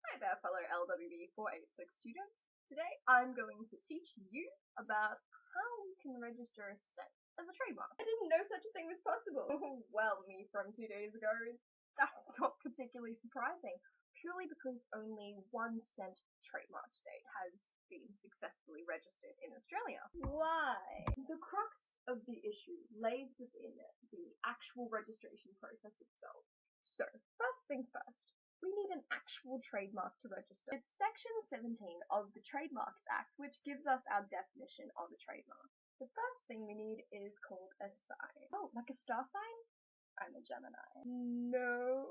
Hi there, fellow LWB 486 students. Today I'm going to teach you about how we can register a scent as a trademark. I didn't know such a thing was possible. Well, me from 2 days ago, that's not particularly surprising, purely because only one scent trademark to date has been successfully registered in Australia. Why? The crux of the issue lays within the actual registration process itself. So, first things first. We need an actual trademark to register. It's section 17 of the Trademarks Act which gives us our definition of a trademark. The first thing we need is called a sign. Oh, like a star sign? I'm a Gemini. No,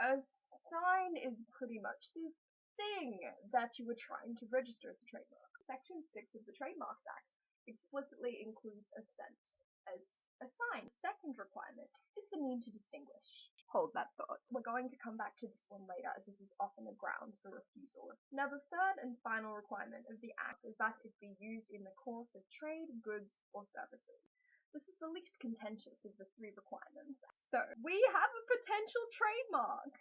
a sign is pretty much the thing that you were trying to register as a trademark. Section 6 of the Trademarks Act explicitly includes a scent as a sign. The second requirement is the need to distinguish. Hold that thought. We're going to come back to this one later, as this is often a grounds for refusal. Now, the third and final requirement of the Act is that it be used in the course of trade, goods, or services. This is the least contentious of the three requirements. So, we have a potential trademark!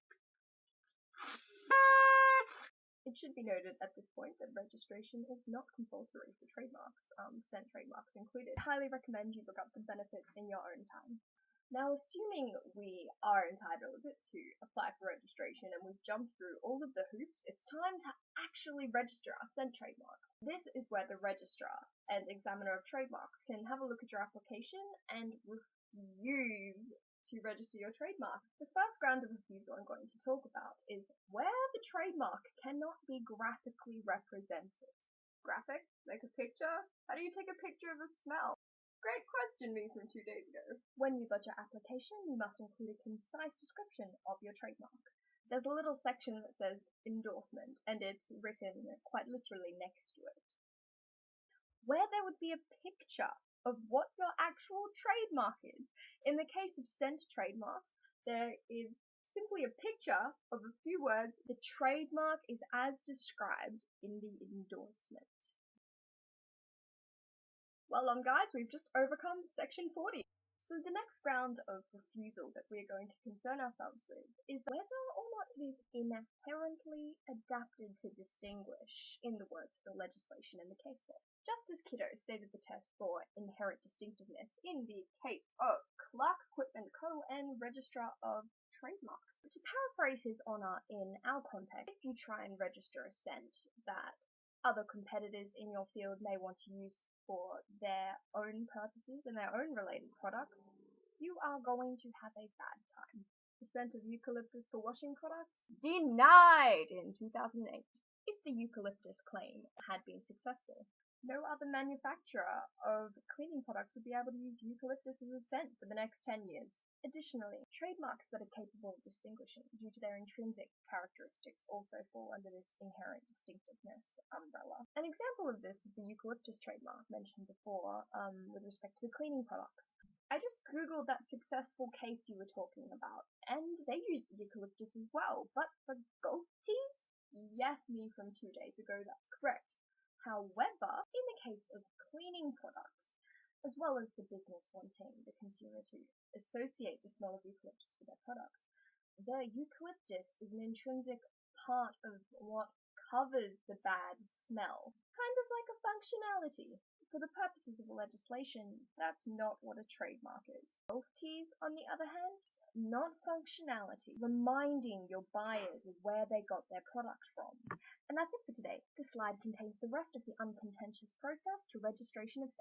It should be noted at this point that registration is not compulsory for trademarks, scent trademarks included. I highly recommend you look up the benefits in your own time. Now, assuming we are entitled to apply for registration and we've jumped through all of the hoops, it's time to actually register our scent trademark. This is where the registrar and examiner of trademarks can have a look at your application and refuse to register your trademark. The first ground of refusal I'm going to talk about is where the trademark cannot be graphically represented. Graphic? Like a picture? How do you take a picture of a smell? Great question, me from 2 days ago. When you lodge your application, you must include a concise description of your trademark. There's a little section that says endorsement, and it's written quite literally next to it, where there would be a picture of what your actual trademark is. In the case of scent trademarks, there is simply a picture of a few words. The trademark is as described in the endorsement. Well done, guys, we've just overcome section 40. So the next ground of refusal that we're going to concern ourselves with is whether or not it is inherently adapted to distinguish, in the words of the legislation and the case law. Justice Kiddo stated the test for inherent distinctiveness in the case of Clark Equipment Co. and Registrar of Trademarks. To paraphrase His Honour in our context, if you try and register a scent that other competitors in your field may want to use for their own purposes and their own related products, you are going to have a bad time. The scent of eucalyptus for washing products? Denied in 2008. If the eucalyptus claim had been successful, no other manufacturer of cleaning products would be able to use eucalyptus as a scent for the next 10 years. Additionally, trademarks that are capable of distinguishing due to their intrinsic characteristics also fall under this inherent distinctiveness umbrella. An example of this is the eucalyptus trademark mentioned before with respect to the cleaning products. I just googled that successful case you were talking about, and they used eucalyptus as well, but for golf tees? Yes, me from 2 days ago, that's correct. However, in the case of cleaning products, as well as the business wanting the consumer to associate the smell of eucalyptus with their products, the eucalyptus is an intrinsic part of what covers the bad smell, kind of like a functionality. For the purposes of the legislation, that's not what a trademark is. Golf tees, on the other hand, not functionality, reminding your buyers of where they got their product from. And that's it for today. This slide contains the rest of the uncontentious process to registration of scent.